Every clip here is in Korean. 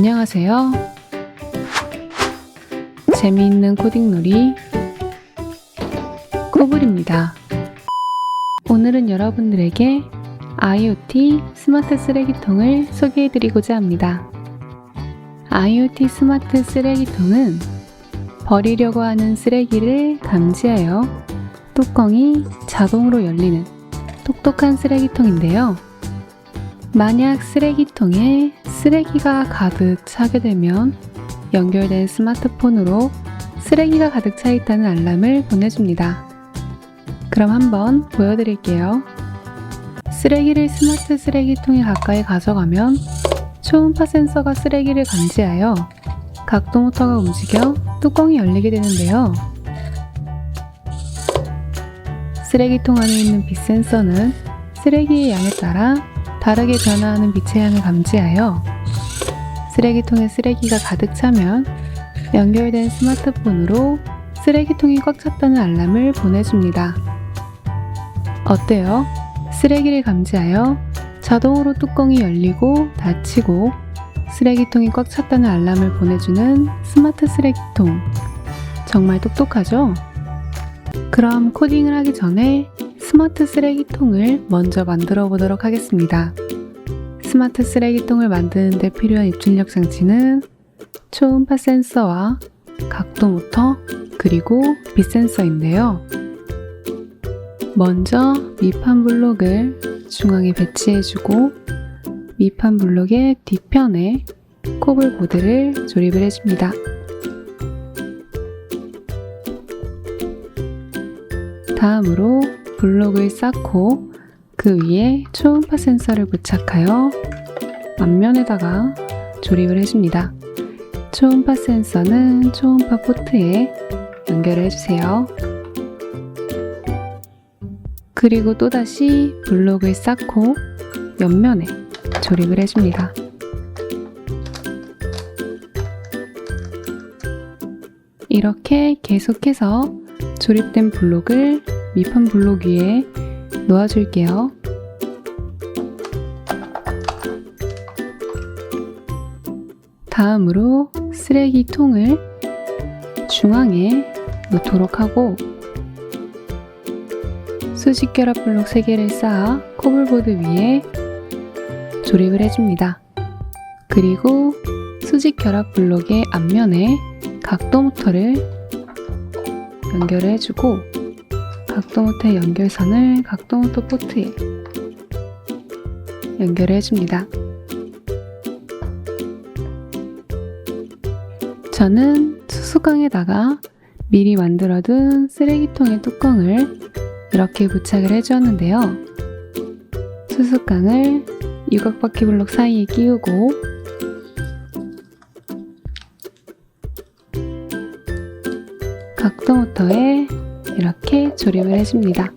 안녕하세요. 재미있는 코딩놀이 코블입니다. 오늘은 여러분들에게 IoT 스마트 쓰레기통을 소개해드리고자 합니다. IoT 스마트 쓰레기통은 버리려고 하는 쓰레기를 감지하여 뚜껑이 자동으로 열리는 똑똑한 쓰레기통인데요. 만약 쓰레기통에 쓰레기가 가득 차게 되면 연결된 스마트폰으로 쓰레기가 가득 차 있다는 알람을 보내줍니다. 그럼 한번 보여드릴게요. 쓰레기를 스마트 쓰레기통에 가까이 가져가면 초음파 센서가 쓰레기를 감지하여 각도 모터가 움직여 뚜껑이 열리게 되는데요. 쓰레기통 안에 있는 빛 센서는 쓰레기의 양에 따라 다르게 변화하는 빛의 양을 감지하여 쓰레기통에 쓰레기가 가득 차면 연결된 스마트폰으로 쓰레기통이 꽉 찼다는 알람을 보내줍니다. 어때요? 쓰레기를 감지하여 자동으로 뚜껑이 열리고 닫히고 쓰레기통이 꽉 찼다는 알람을 보내주는 스마트 쓰레기통. 정말 똑똑하죠? 그럼 코딩을 하기 전에 스마트 쓰레기통을 먼저 만들어 보도록 하겠습니다. 스마트 쓰레기통을 만드는 데 필요한 입출력 장치는 초음파 센서와 각도 모터 그리고 빛 센서인데요. 먼저 밑판 블록을 중앙에 배치해주고 밑판 블록의 뒤편에 코블 보드를 조립을 해줍니다. 다음으로 블록을 쌓고 그 위에 초음파 센서를 부착하여 앞면에다가 조립을 해줍니다. 초음파 센서는 초음파 포트에 연결을 해주세요. 그리고 또다시 블록을 쌓고 옆면에 조립을 해줍니다. 이렇게 계속해서 조립된 블록을 밑판 블록 위에 놓아줄게요. 다음으로 쓰레기통을 중앙에 놓도록 하고 수직 결합 블록 3개를 쌓아 코블보드 위에 조립을 해줍니다. 그리고 수직 결합 블록의 앞면에 각도 모터를 연결을 해주고 각도 모터의 연결선을 각도 모터 포트에 연결을 해줍니다. 저는 수수깡에다가 미리 만들어둔 쓰레기통의 뚜껑을 이렇게 부착을 해주었는데요. 수수깡을 유곽바퀴 블록 사이에 끼우고 각도 모터에 이렇게 조립을 해줍니다.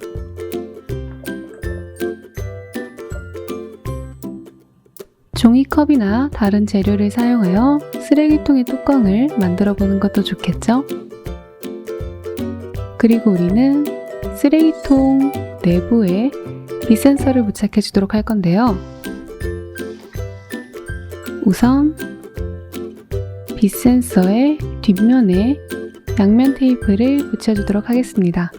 종이컵이나 다른 재료를 사용하여 쓰레기통의 뚜껑을 만들어 보는 것도 좋겠죠? 그리고 우리는 쓰레기통 내부에 빛 센서를 부착해 주도록 할 건데요. 우선 빛 센서의 뒷면에 양면 테이프를 붙여주도록 하겠습니다.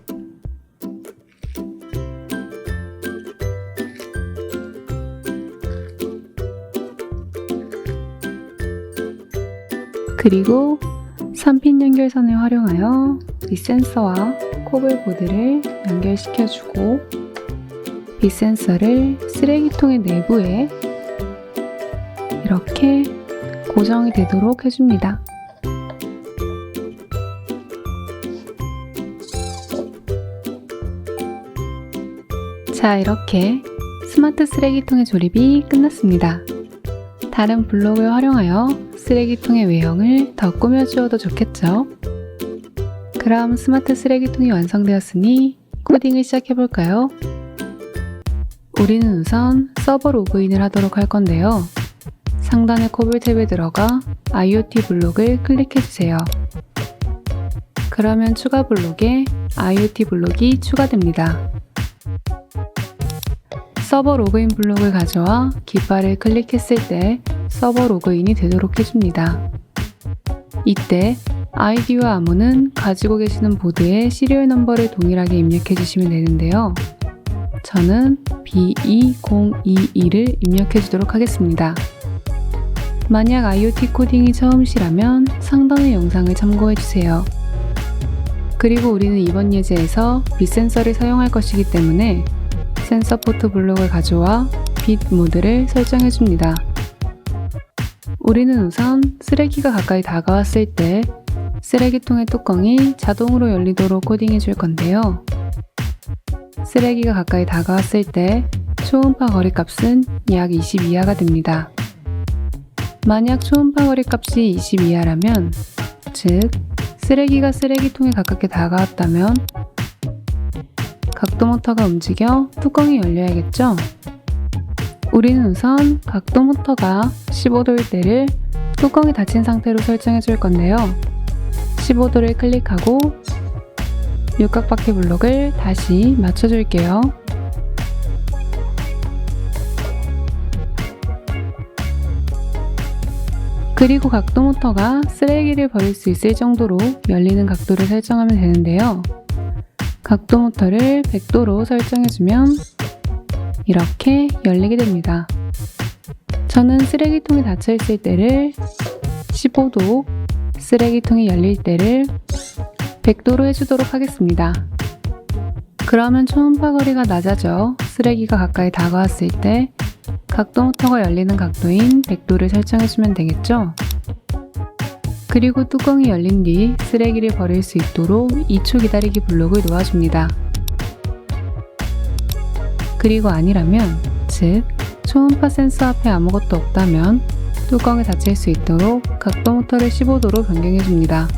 그리고 3핀 연결선을 활용하여 빛 센서와 코블 보드를 연결시켜주고 빛 센서를 쓰레기통의 내부에 이렇게 고정이 되도록 해줍니다. 자, 이렇게 스마트 쓰레기통의 조립이 끝났습니다. 다른 블록을 활용하여 쓰레기통의 외형을 더 꾸며주어도 좋겠죠? 그럼 스마트 쓰레기통이 완성되었으니 코딩을 시작해볼까요? 우리는 우선 서버 로그인을 하도록 할 건데요. 상단의 코블 탭에 들어가 IoT 블록을 클릭해주세요. 그러면 추가 블록에 IoT 블록이 추가됩니다. 서버 로그인 블록을 가져와 깃발을 클릭했을 때 서버 로그인이 되도록 해줍니다. 이때 아이디와 암호는 가지고 계시는 보드의 시리얼 넘버를 동일하게 입력해 주시면 되는데요. 저는 B2022를 입력해 주도록 하겠습니다. 만약 IoT 코딩이 처음이시라면 상단의 영상을 참고해 주세요. 그리고 우리는 이번 예제에서 빛 센서를 사용할 것이기 때문에 센서 포트 블록을 가져와 빛 모드를 설정해 줍니다. 우리는 우선 쓰레기가 가까이 다가왔을 때 쓰레기통의 뚜껑이 자동으로 열리도록 코딩해 줄 건데요. 쓰레기가 가까이 다가왔을 때 초음파 거리 값은 약 20 이하가 됩니다. 만약 초음파 거리 값이 20 이하라면, 즉 쓰레기가 쓰레기통에 가깝게 다가왔다면 각도 모터가 움직여 뚜껑이 열려야겠죠? 우리는 우선 각도 모터가 15도일 때를 뚜껑이 닫힌 상태로 설정해 줄 건데요. 15도를 클릭하고 육각바퀴 블록을 다시 맞춰줄게요. 그리고 각도 모터가 쓰레기를 버릴 수 있을 정도로 열리는 각도를 설정하면 되는데요. 각도 모터를 100도로 설정해주면 이렇게 열리게 됩니다. 저는 쓰레기통이 닫혀있을 때를 15도, 쓰레기통이 열릴 때를 100도로 해주도록 하겠습니다. 그러면 초음파 거리가 낮아져 쓰레기가 가까이 다가왔을 때 각도 모터가 열리는 각도인 100도를 설정해주면 되겠죠? 그리고 뚜껑이 열린 뒤 쓰레기를 버릴 수 있도록 2초 기다리기 블록을 놓아줍니다. 그리고 아니라면, 즉 초음파 센서 앞에 아무것도 없다면 뚜껑이 닫힐 수 있도록 각도 모터를 15도로 변경해줍니다.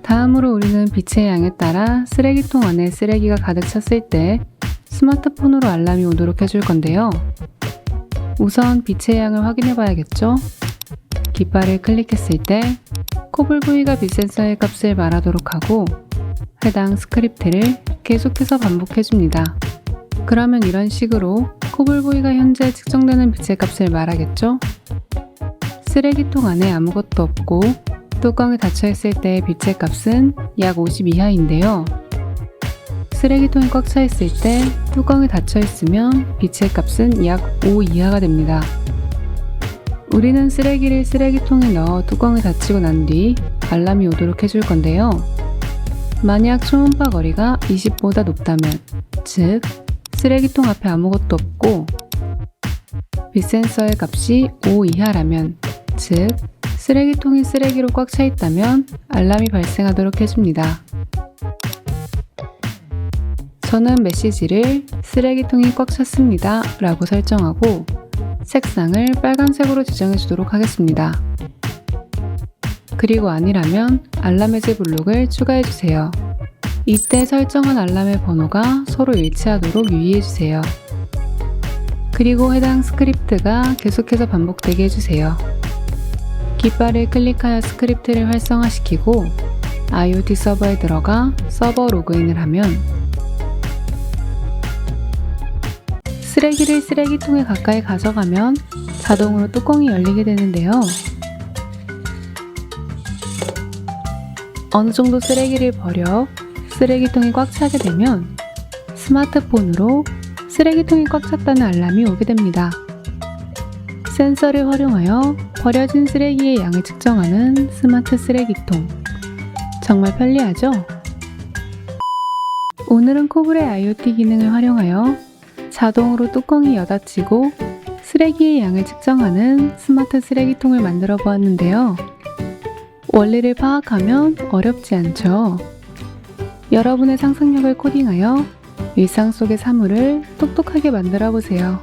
다음으로 우리는 빛의 양에 따라 쓰레기통 안에 쓰레기가 가득 찼을 때 스마트폰으로 알람이 오도록 해줄 건데요. 우선 빛의 양을 확인해 봐야겠죠? 깃발을 클릭했을 때 코블 부위가 빛 센서의 값을 말하도록 하고 해당 스크립트를 계속해서 반복해 줍니다. 그러면 이런 식으로 코블 부위가 현재 측정되는 빛의 값을 말하겠죠? 쓰레기통 안에 아무것도 없고 뚜껑이 닫혀있을 때의 빛의 값은 약 50 이하인데요. 쓰레기통이 꽉 차 있을 때 뚜껑이 닫혀 있으면 빛의 값은 약 5 이하가 됩니다. 우리는 쓰레기를 쓰레기통에 넣어 뚜껑이 닫히고 난 뒤 알람이 오도록 해줄 건데요. 만약 초음파 거리가 20보다 높다면, 즉 쓰레기통 앞에 아무것도 없고 빛 센서의 값이 5 이하라면, 즉 쓰레기통이 쓰레기로 꽉 차 있다면 알람이 발생하도록 해줍니다. 저는 메시지를 쓰레기통이 꽉 찼습니다 라고 설정하고 색상을 빨간색으로 지정해 주도록 하겠습니다. 그리고 아니라면 알람 해제 블록을 추가해 주세요. 이때 설정한 알람의 번호가 서로 일치하도록 유의해 주세요. 그리고 해당 스크립트가 계속해서 반복되게 해주세요. 깃발을 클릭하여 스크립트를 활성화시키고 IoT 서버에 들어가 서버 로그인을 하면 쓰레기를 쓰레기통에 가까이 가져가면 자동으로 뚜껑이 열리게 되는데요. 어느 정도 쓰레기를 버려 쓰레기통이 꽉 차게 되면 스마트폰으로 쓰레기통이 꽉 찼다는 알람이 오게 됩니다. 센서를 활용하여 버려진 쓰레기의 양을 측정하는 스마트 쓰레기통. 정말 편리하죠? 오늘은 코블의 IoT 기능을 활용하여 자동으로 뚜껑이 여닫히고 쓰레기의 양을 측정하는 스마트 쓰레기통을 만들어 보았는데요. 원리를 파악하면 어렵지 않죠? 여러분의 상상력을 코딩하여 일상 속의 사물을 똑똑하게 만들어 보세요.